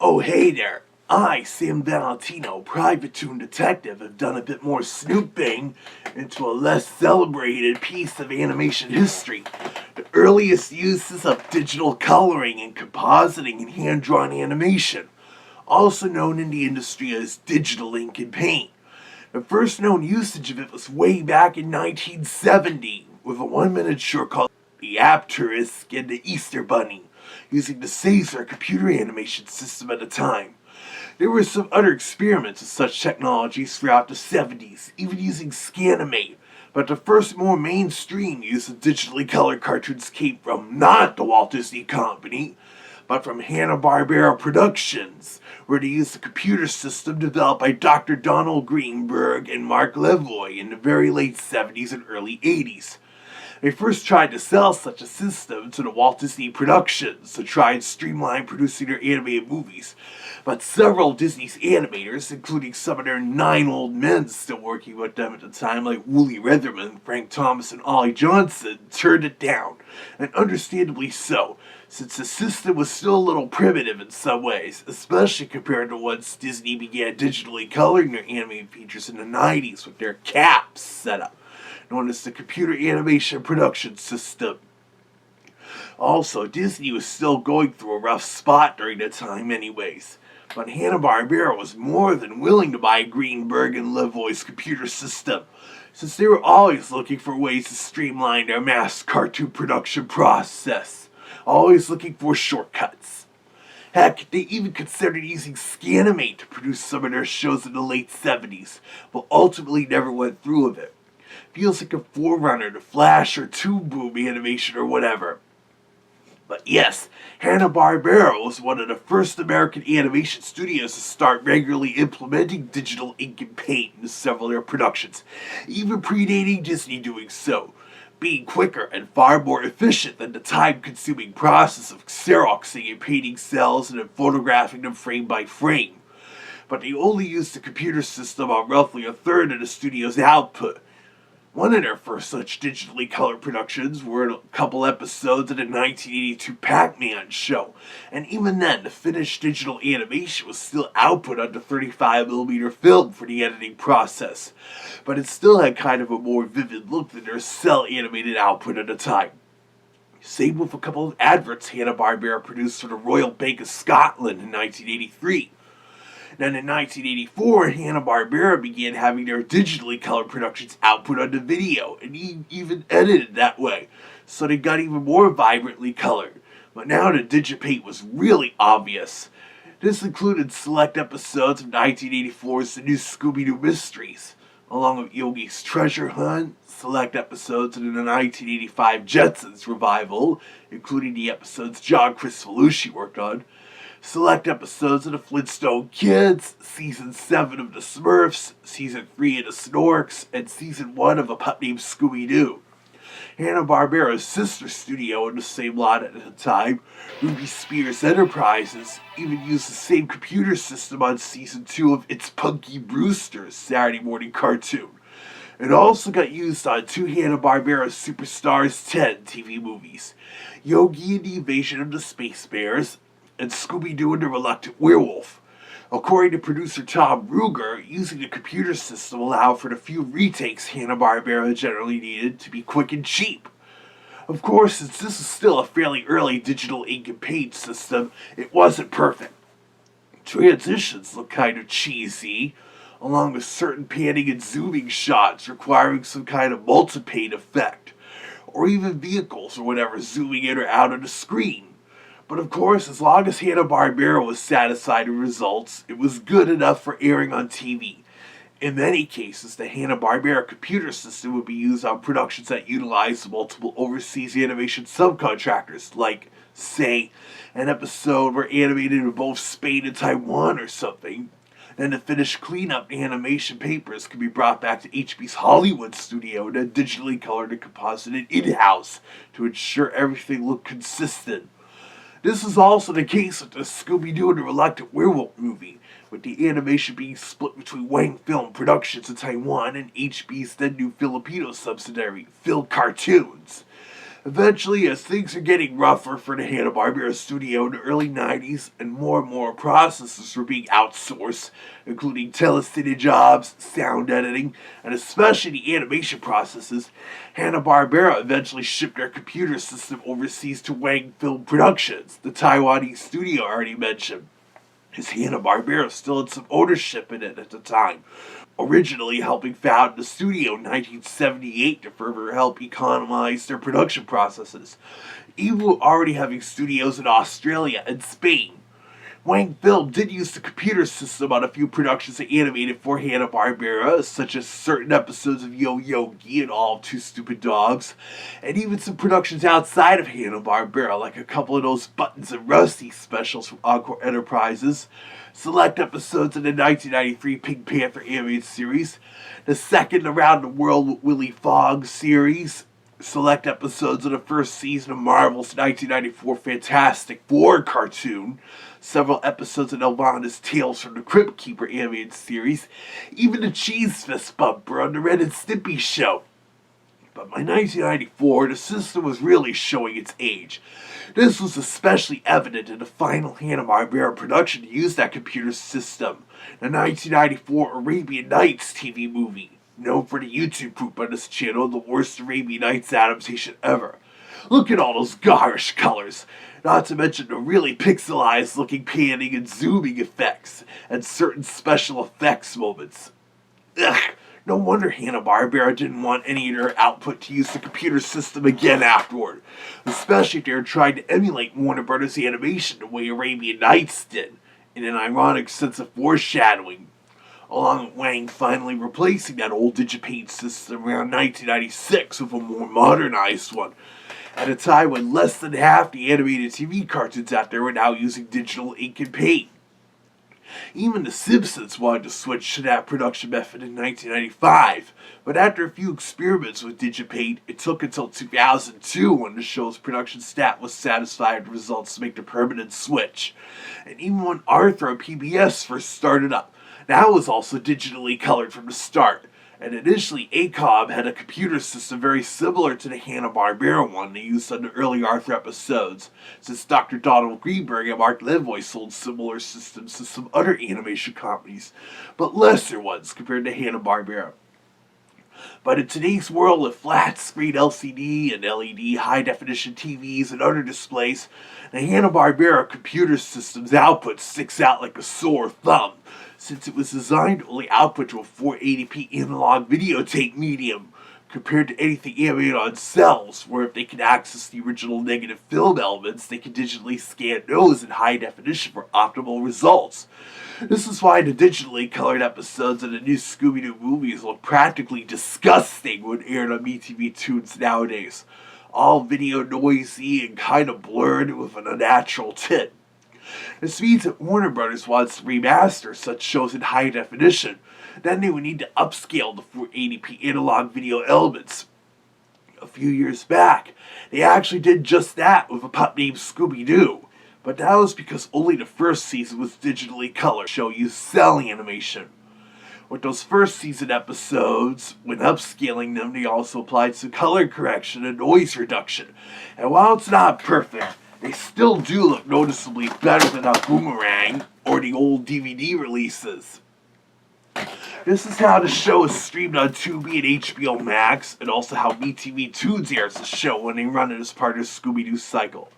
Oh, hey there. I, Sam Valentino, private toon detective, have done a bit more snooping into a less celebrated piece of animation history. The earliest uses of digital coloring and compositing in hand-drawn animation, also known in the industry as digital ink and paint. The first known usage of it was way back in 1970 with a 1-minute short called The Apterisk and the Easter Bunny, using the Caesar computer animation system at the time. There were some other experiments with such technologies throughout the 70s, even using Scanimate, but the first more mainstream use of digitally colored cartoons came from not the Walt Disney Company, but from Hanna-Barbera Productions, where they used a computer system developed by Dr. Donald Greenberg and Mark Levoy in the very late 70s and early 80s. They first tried to sell such a system to the Walt Disney Productions to try and streamline producing their animated movies, but several of Disney's animators, including some of their 9 old men still working with them at the time, like Wooly Reitherman, Frank Thomas, and Ollie Johnson, turned it down, and understandably so, since the system was still a little primitive in some ways, especially compared to once Disney began digitally coloring their animated features in the 90s with their CAPS setup, known as the Computer Animation Production System. Also, Disney was still going through a rough spot during that time anyways, but Hanna-Barbera was more than willing to buy Greenberg and Levoy's computer system, since they were always looking for ways to streamline their mass cartoon production process, always looking for shortcuts. Heck, they even considered using Scanimate to produce some of their shows in the late 70s, but ultimately never went through with it. Feels like a forerunner to Flash or Toon Boom animation or whatever. But yes, Hanna-Barbera was one of the first American animation studios to start regularly implementing digital ink and paint into several of their productions, even predating Disney doing so, being quicker and far more efficient than the time-consuming process of Xeroxing and painting cells and then photographing them frame by frame. But they only used the computer system on roughly a third of the studio's output. One of their first such digitally colored productions were a couple episodes of the 1982 Pac-Man show, and even then the finished digital animation was still output onto 35mm film for the editing process, but it still had kind of a more vivid look than their cel-animated output at the time. Same with a couple of adverts Hanna-Barbera produced for the Royal Bank of Scotland in 1983. Then in 1984, Hanna-Barbera began having their digitally colored productions output onto video, and even edited that way, so they got even more vibrantly colored. But now the digipaint was really obvious. This included select episodes of 1984's The New Scooby-Doo Mysteries, along with Yogi's Treasure Hunt, select episodes of the 1985 Jetsons revival, including the episodes John Kricfalusi worked on, select episodes of the Flintstone Kids, Season 7 of the Smurfs, Season 3 of the Snorks, and Season 1 of A Pup Named Scooby-Doo. Hanna-Barbera's sister studio in the same lot at the time, Ruby Spears Enterprises, even used the same computer system on Season 2 of It's Punky Brewster's Saturday morning cartoon. It also got used on 2 Hanna-Barbera Superstars 10 TV movies, Yogi and the Invasion of the Space Bears, and Scooby-Doo and the Reluctant Werewolf. According to producer Tom Ruger, using the computer system allowed for the few retakes Hanna-Barbera generally needed to be quick and cheap. Of course, since this is still a fairly early digital ink and paint system, it wasn't perfect. Transitions look kind of cheesy, along with certain panning and zooming shots requiring some kind of multipaint effect, or even vehicles or whatever zooming in or out of the screen. But of course, as long as Hanna-Barbera was satisfied with results, it was good enough for airing on TV. In many cases, the Hanna-Barbera computer system would be used on productions that utilized multiple overseas animation subcontractors, like, say, an episode were animated in both Spain and Taiwan or something. Then the finished cleanup animation papers could be brought back to HB's Hollywood studio and then digitally colored and composited in-house to ensure everything looked consistent. This is also the case with the Scooby-Doo and the Reluctant Werewolf movie, with the animation being split between Wang Film Productions in Taiwan and HB's then new Filipino subsidiary, Phil Cartoons. Eventually, as things are getting rougher for the Hanna-Barbera studio in the early 90s and more processes were being outsourced, including telecine jobs, sound editing, and especially the animation processes, Hanna-Barbera eventually shipped their computer system overseas to Wang Film Productions, the Taiwanese studio I already mentioned. His Hanna-Barbera still had some ownership in it at the time, originally helping found the studio in 1978 to further help economize their production processes, even already having studios in Australia and Spain. Wang Film did use the computer system on a few productions they animated for Hanna-Barbera, such as certain episodes of Yo-Yogi and All Two Stupid Dogs, and even some productions outside of Hanna-Barbera, like a couple of those Buttons and Rusty specials from Encore Enterprises, select episodes of the 1993 Pink Panther animated series, the second Around the World with Willie Fogg series, select episodes of the first season of Marvel's 1994 Fantastic Four cartoon, several episodes of Nelvana's Tales from the Crypt Keeper animated series, even the Cheese Fist bumper on the Ren and Stimpy show. But by 1994, the system was really showing its age. This was especially evident in the final Hanna-Barbera production to use that computer system, the 1994 Arabian Nights TV movie, known for the YouTube group on this channel, the worst Arabian Nights adaptation ever. Look at all those garish colors, not to mention the really pixelized looking panning and zooming effects, and certain special effects moments. Ugh, no wonder Hanna-Barbera didn't want any of their output to use the computer system again afterward, especially if they were trying to emulate Warner Brothers animation the way Arabian Nights did, in an ironic sense of foreshadowing, along with Wang finally replacing that old Digipaint system around 1996 with a more modernized one, at a time when less than half the animated TV cartoons out there were now using digital ink and paint. Even The Simpsons wanted to switch to that production method in 1995, but after a few experiments with Digipaint, it took until 2002 when the show's production staff was satisfied with the results to make the permanent switch. And even when Arthur on PBS first started up, that was also digitally colored from the start. And initially, ACOM had a computer system very similar to the Hanna-Barbera one they used on the early Arthur episodes, since Dr. Donald Greenberg and Mark Levoy sold similar systems to some other animation companies, but lesser ones compared to Hanna-Barbera. But in today's world of flat-screen LCD and LED high-definition TVs and other displays, the Hanna-Barbera computer system's output sticks out like a sore thumb, since it was designed to only output to a 480p analog videotape medium, compared to anything animated on cells, where if they can access the original negative film elements, they can digitally scan those in high definition for optimal results. This is why the digitally colored episodes of the new Scooby-Doo movies look practically disgusting when aired on MeTV Toons nowadays. All video noisy and kind of blurred with an unnatural tint. This means that Warner Brothers wants to remaster such shows in high definition. Then they would need to upscale the 480p analog video elements. A few years back, they actually did just that with a pup named Scooby-Doo. But that was because only the first season was digitally colored. The show used cell animation. With those first season episodes, when upscaling them, they also applied some color correction and noise reduction. And while it's not perfect, they still do look noticeably better than a Boomerang or the old DVD releases. This is how the show is streamed on Tubi and HBO Max, and also how MeTV Toons airs the show when they run it as part of the Scooby-Doo cycle.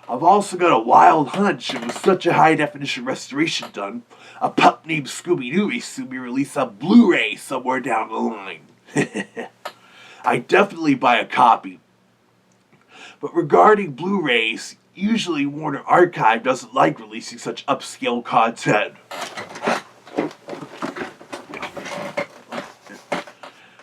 I've also got a wild hunch, and with such a high-definition restoration done, a pup named Scooby-Doo may soon be released on Blu-ray somewhere down the line. I'd definitely buy a copy. But regarding Blu-rays, usually Warner Archive doesn't like releasing such upscale content.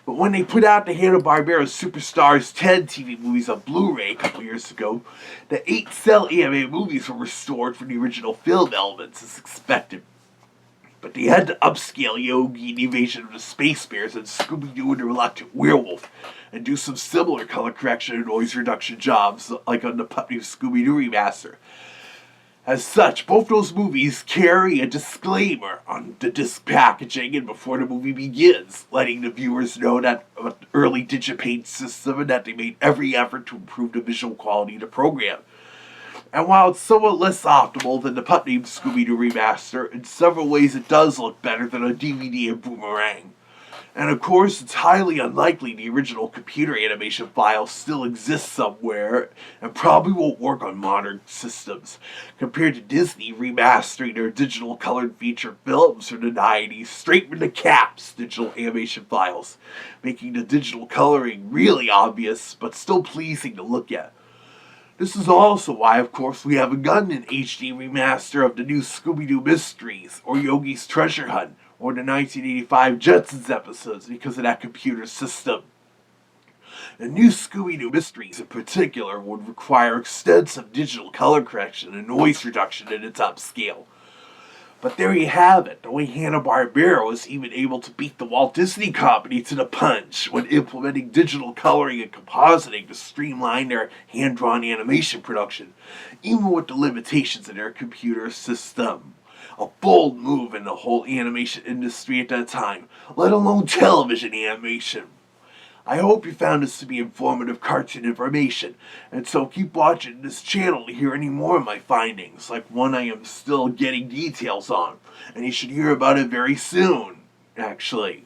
But when they put out the Hanna-Barbera Superstars 10 TV movies on Blu-ray a couple years ago, the 8-cell animated movies were restored from the original film elements as expected. But they had to upscale Yogi and the Invasion of the Space Bears and Scooby-Doo and the Reluctant Werewolf, and do some similar color correction and noise reduction jobs like on the Puppy Scooby-Doo remaster. As such, both those movies carry a disclaimer on the disc packaging and before the movie begins, letting the viewers know that an early Digipaint system and that they made every effort to improve the visual quality of the program. And while it's somewhat less optimal than the Putnam Scooby-Doo remaster, in several ways it does look better than a DVD of Boomerang. And of course, it's highly unlikely the original computer animation file still exists somewhere and probably won't work on modern systems, compared to Disney remastering their digital colored feature films from the 90s straight from the CAPS digital animation files, making the digital coloring really obvious but still pleasing to look at. This is also why, of course, we haven't gotten an HD remaster of the new Scooby-Doo Mysteries, or Yogi's Treasure Hunt, or the 1985 Jetsons episodes because of that computer system. The new Scooby-Doo Mysteries in particular would require extensive digital color correction and noise reduction in its upscale. But there you have it, the way Hanna-Barbera was even able to beat the Walt Disney Company to the punch when implementing digital coloring and compositing to streamline their hand-drawn animation production, even with the limitations of their computer system. A bold move in the whole animation industry at that time, let alone television animation. I hope you found this to be informative cartoon information, and so keep watching this channel to hear any more of my findings, like one I am still getting details on, and you should hear about it very soon, actually.